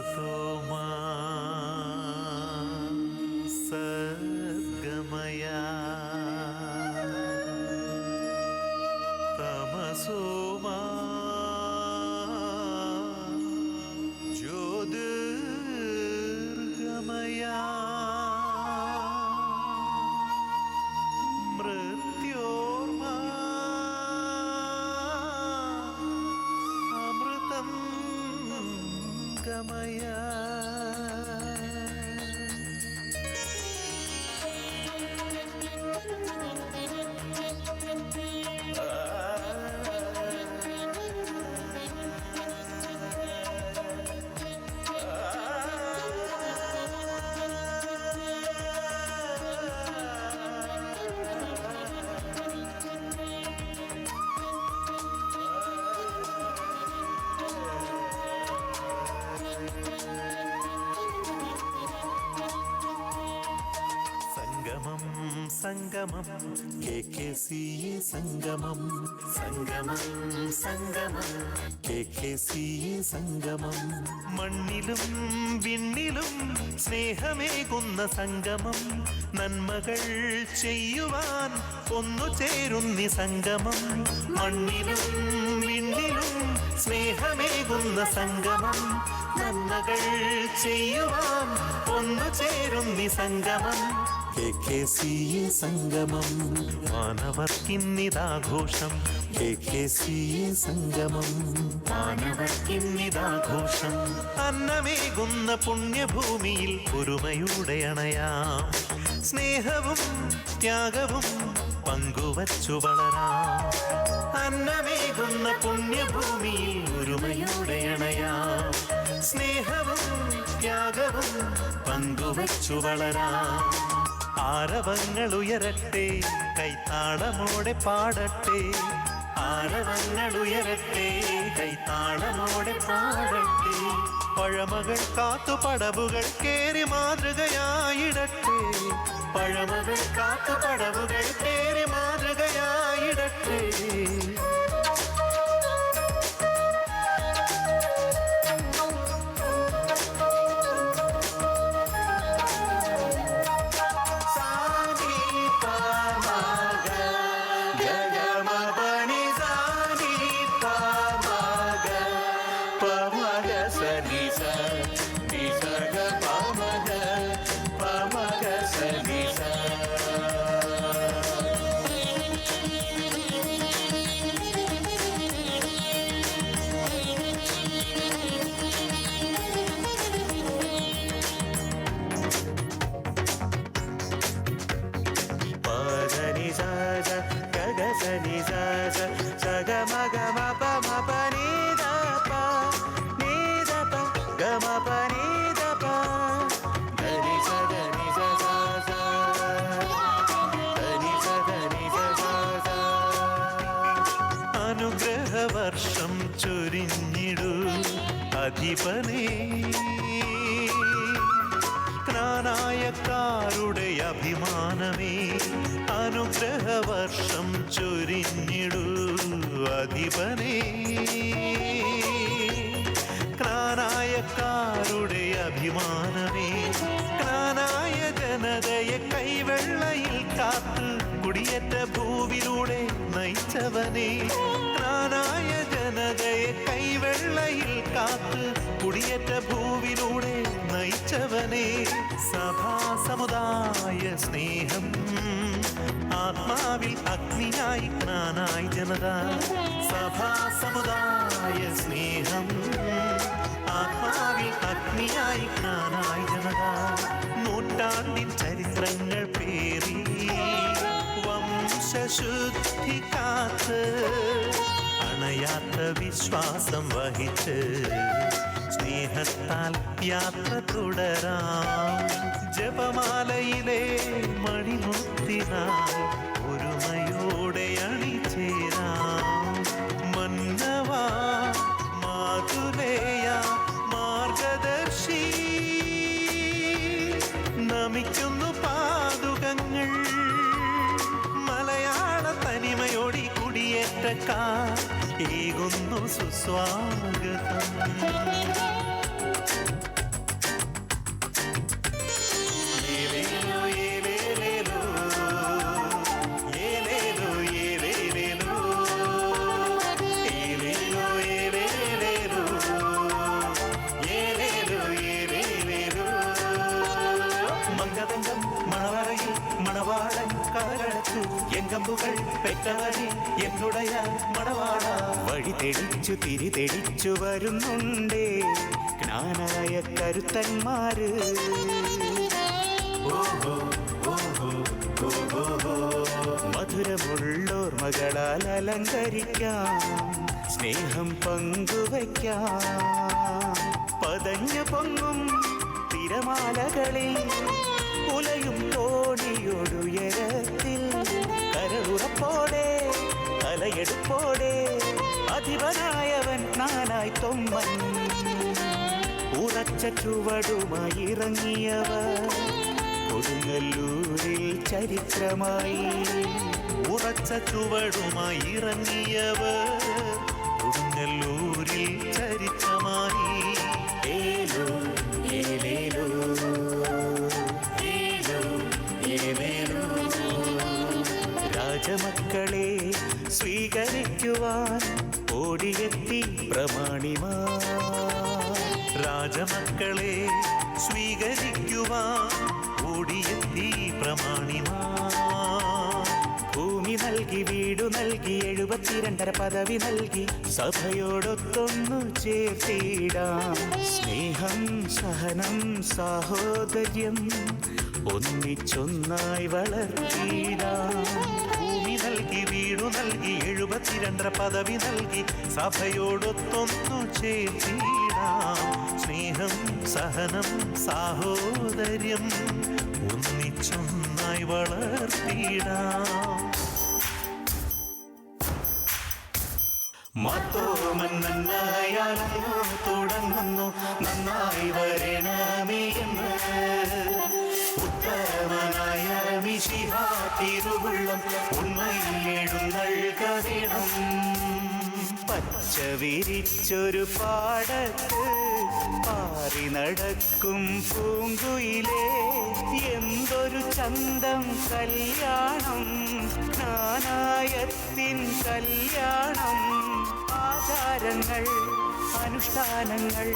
സതോമാ സദ്ഗമയ തമസോമാ ജ്യോതിർഗമയ മൃത്യോർമാ അമൃതം ഗമയ. സംഗമം KKCA സംഗമം സംഗമം സംഗമം KKCA സംഗമം. മണ്ണിലും വിണ്ണിലും സ്നേഹമേകുന്ന സംഗമം. നന്മകൾ ചെയ്യുവാൻ ഒന്നു ചേരുന്നി സംഗമം. മണ്ണിലും വിണ്ണിലും സ്നേഹമേകുന്ന സംഗമം. നന്മകൾ ചെയ്യുവാൻ ഒന്നു ചേരുന്നി സംഗമം. KKCA സംഗമം. മാനവർക്കിന്നിതാഘോഷം KKCA സംഗമം. മാനവർക്കിന്നിതാഘോഷം. അന്നമേകുന്ന പുണ്യഭൂമിയിൽ ഒരുമയുടെ അണയാം. സ്നേഹവും ത്യാഗവും പങ്കുവച്ചു വളരാം. അന്നമേകുന്ന പുണ്യഭൂമിയിൽ ഒരുമയുടെ അണയാം. സ്നേഹവും ത്യാഗവും പങ്കുവച്ചു വളരാം. ആരവങ്ങൾ ഉയരട്ടെ, കൈത്താളമോടെ പാടട്ടെ. ആരവങ്ങൾ ഉയരട്ടെ, കൈത്താളമോടെ പാടട്ടെ. പഴമകൾ കാത്തു പടവുകൾ കേറി മാതൃകയായിടട്ടെ. പഴമകൾ കാത്തു പടവുകൾ കേറി മാതൃകയായിടട്ടെ. അനുഗ്രഹവർഷം ചൊരിഞ്ഞിടൂ അധിപനേ. ജ്ഞാനായക്കാരുടെ അഭിമാനമേ. അനുഗ്രഹവർഷം ചൊരിഞ്ഞിടൂ അധിപനേ. ജ്ഞാനായക്കാരുടെ അഭിമാനമേ. ജ്ഞാനായ ജനതയെ കൈവെള്ളയിൽ കാത്ത് കുടിയേറ്റ ഭൂവിലൂടെ നയിച്ചവനേ. ജ്ഞാനായ ജനതയെ കൈവെള്ളയിൽ കാത്ത് കുടിയേറ്റ ഭൂവിലൂടെ നയിച്ചവനേ. സഭാ സമുദായ സ്നേഹം ആത്മാവിൽ അഗ്നിയായി ജ്ഞാനായി ജനത. സഭാ സമുദായ സ്നേഹം ആത്മാവിൽ അഗ്നിയായി ജ്ഞാനായി ജനത. നൂറ്റാണ്ടിൻ ചരിത്രങ്ങൾ പേറി വംശശുദ്ധി കാത്ത് അണയാത്ത വിശ്വാസം വഹിച്ച് സ്നേഹത്താൽ യാത്ര തുടരാം. ജപമാലയിലെ മണിമുത്തിനാൽ ഒരുമയോടെ അണിചേരാം. മന്നവാ മാതുലേയ മാർഗദർശി നമിക്കുന്നു പാതുകങ്ങൾ. മലയാള തനിമയോടി കുടിയേറ്റക്കാർ ഏകുന്നു സുസ്വാഗതം. പെറ്റവനെ എന്നുടയ മണവാള. വഴി തെളിച്ചു തിരി തെളിച്ചു വരുന്നുണ്ടേ ജ്ഞാനായ കരുത്തന്മാര്. മധുരമുള്ളോർമകളാൽ അലങ്കരിക്കാം, സ്നേഹം പങ്കുവയ്ക്കാം. പതഞ്ഞു പൊങ്ങും തിരമാലകളിൽ ഉലയും തോണിയൊടുയരത്തിൽ കരളുറപ്പോടെ തലയെടുപ്പോടെ അധിപനായവൻ നാനായി തൊമ്മൻ. ഉറച്ച ചുവടുമായി ഇറങ്ങിയവർ കൊടുങ്ങല്ലൂരിൽ ചരിത്രമായി. ഉറച്ച ചുവടുമായി ഇറങ്ങിയവർ കൊടുങ്ങല്ലൂരിൽ ചരിത്രമായി. ഏലോ ഏലേലോ ഏലോ ഏലേലോ. രാജമക്കളെ സ്വീകരിക്കുവാൻ ഓടിയെത്തി പ്രമാണിമാർ. രാജമക്കളെ സ്വീകരിക്കുവാൻ ഓടിയെത്തി പ്രമാണിമാർ. ഭൂമി നൽകി വീടു നൽകി 72 പദവി നൽകി സഭയോടൊത്തൊന്നു ചേർത്തിടാം. സ്നേഹം സഹനം സാഹോദര്യം ഒന്നിച്ചൊന്നായി വളർത്തിടാം. ഭൂമി നൽകി വീടു നൽകി 72 പദവി നൽകി സഭയോടൊത്തൊന്നു ചേർത്തിടാം. സ്നേഹം സഹനം സാഹോദര്യം ഒന്നിച്ചൊന്നായി വളർത്തിടാം. മാത്തോമൻ നന്നായാലോ തുടങ്ങുന്നു നന്നായി വരണമേ എന്ന്. ഉത്തമനായ മിശിഹാ തിരുവുള്ളം ഉണ്മയിൽ എഴുന്നള്ളുകണം. പച്ച വിരിച്ചൊരു പാടത്ത് പാറി നടക്കും പൂങ്കുയിലേ, എന്തൊരു ചന്തം കല്യാണം, നാനായത്തിൻ കല്യാണം. ആചാരങ്ങൾ അനുഷ്ഠാനങ്ങൾ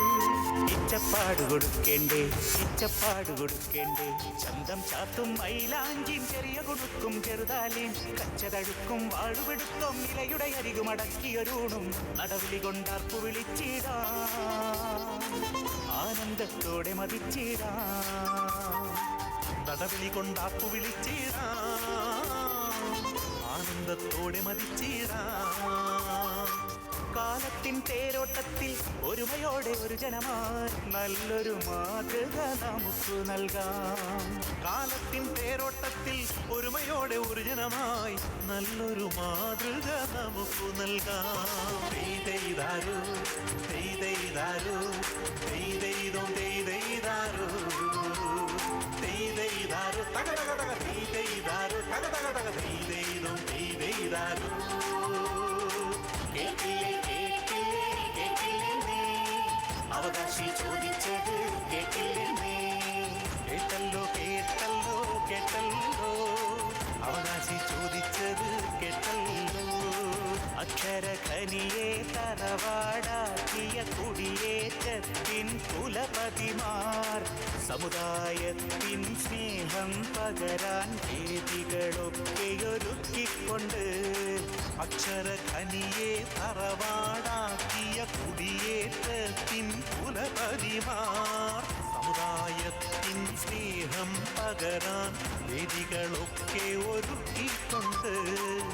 ഇച്ചപ്പാട് കൊടുക്കേണ്ടേ, ഇച്ചപ്പാട് കൊടുക്കേണ്ടേ. ചന്തം ചാത്തും മൈലാഞ്ചിയും ചെറിയ കൊടുക്കും ചെറുതാലിയും കച്ചതഴുക്കും വാടുപെടുത്തും നിലയുടെ അരികുമടക്കിയൊരൂണും നടവിളി കൊണ്ടാർപ്പു വിളിച്ചിടാം, ആനന്ദത്തോടെ മതിച്ചിടാം. നടവിളി കൊണ്ടാപ്പു വിളിച്ചിടാം, ആനന്ദത്തോടെ മതിച്ചിടാം. കാലത്തിൻ തേരോട്ടത്തിൽ ഒരുമയോടെ ഒരു ജനമായി നല്ലൊരു മാതൃക നമുക്ക് നൽകാം. കാലത്തിൻ തേരോട്ടത്തിൽ ഒരുമയോടെ ഒരു ജനമായി നല്ലൊരു മാതൃക നമുക്ക് നൽകാം. തെയ്തെയ്താരോ തെയ്തെയ്താരോ തെയ്തെയ്തോം തെയ്തെയ്താരോ തെയ്തെയ്താരോ തക തക തക തെയ്തെയ്താരോ തക തക തക തെയ്തെയ്തോം തെയ്തെയ്താരോ. കേട്ടില്ലേ കേട്ടില്ലേ കേട്ടില്ലേ അവകാശി ചോദിച്ചത് കേട്ടില്ലേ. കേട്ടല്ലോ കേട്ടല്ലോ കേട്ടല്ലോ അവകാശി ചോദിച്ചത് കേട്ടല്ലോ. അക്ഷരഖനിയെ തറവാടാക്കിയ കുടിയേറ്റത്തിൻ കുലപതിമാർ സമുദായത്തിൻ സ്നേഹം പകരാൻ വേദികളൊക്കെയൊരുക്കിക്കൊണ്ട്. അക്ഷരഖനിയെ തറവാടാക്കിയ കുടിയേറ്റത്തിൻ കുലപതിമാർ സമുദായത്തിൻ സ്നേഹം പകരാൻ വേദികളൊക്കെ ഒരുക്കിക്കൊണ്ട്.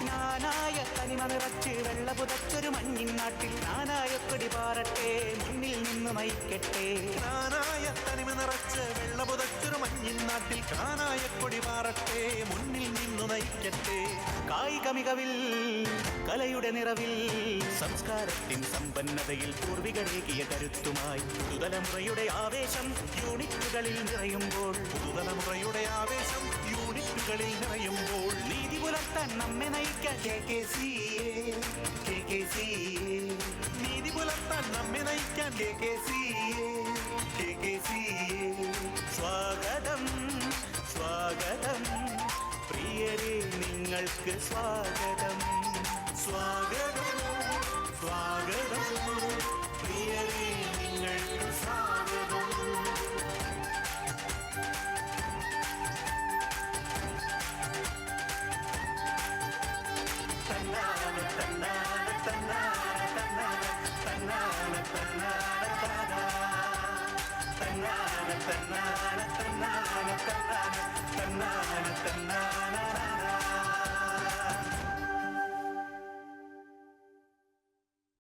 നാനായ തനിമ നിറച്ച് വെള്ള പുതച്ചൊരു മഞ്ഞിൻ നാട്ടിൽ നാനായ കൊടി പാറട്ടെ മുന്നിൽ നിന്ന് നയിക്കട്ടെ. കാനായ തനിമ നിറച്ച് വെള്ള പുതച്ചൊരു മഞ്ഞിൻ നാട്ടിൽ കാനായ കൊടി പാറട്ടെ മുന്നിൽ നിന്നു നയിക്കട്ടെ. കായിക മികവിൽ കലയുടെ നിറവിൽ സംസ്കാരത്തിൻ സമ്പന്നതയിൽ പൂർവികരേകിയ കരുത്തുമായി പുതുതലമുറയുടെ ആവേശം യൂണിറ്റുകളിൽ നിറയുമ്പോൾ, പുതുതലമുറയുടെ ആവേശം യൂണിറ്റുകളിൽ നിറയുമ്പോൾ നീതി പുലർത്താൻ നമ്മെ നയിക്കാൻ KKCA, KKCA. നീതി പുലർത്താൻ നമ്മെ നയിക്കാൻ KKCA. സ്വാഗതം സ്വാഗതം പ്രിയരെ നിങ്ങൾക്ക് സ്വാഗതം, സ്വാഗതം സ്വാഗതം പ്രിയരേ നിങ്ങൾക്ക് സ്വാഗതം. തന്നാന തന്നാന തന്നാന തന്നാന തന്നാന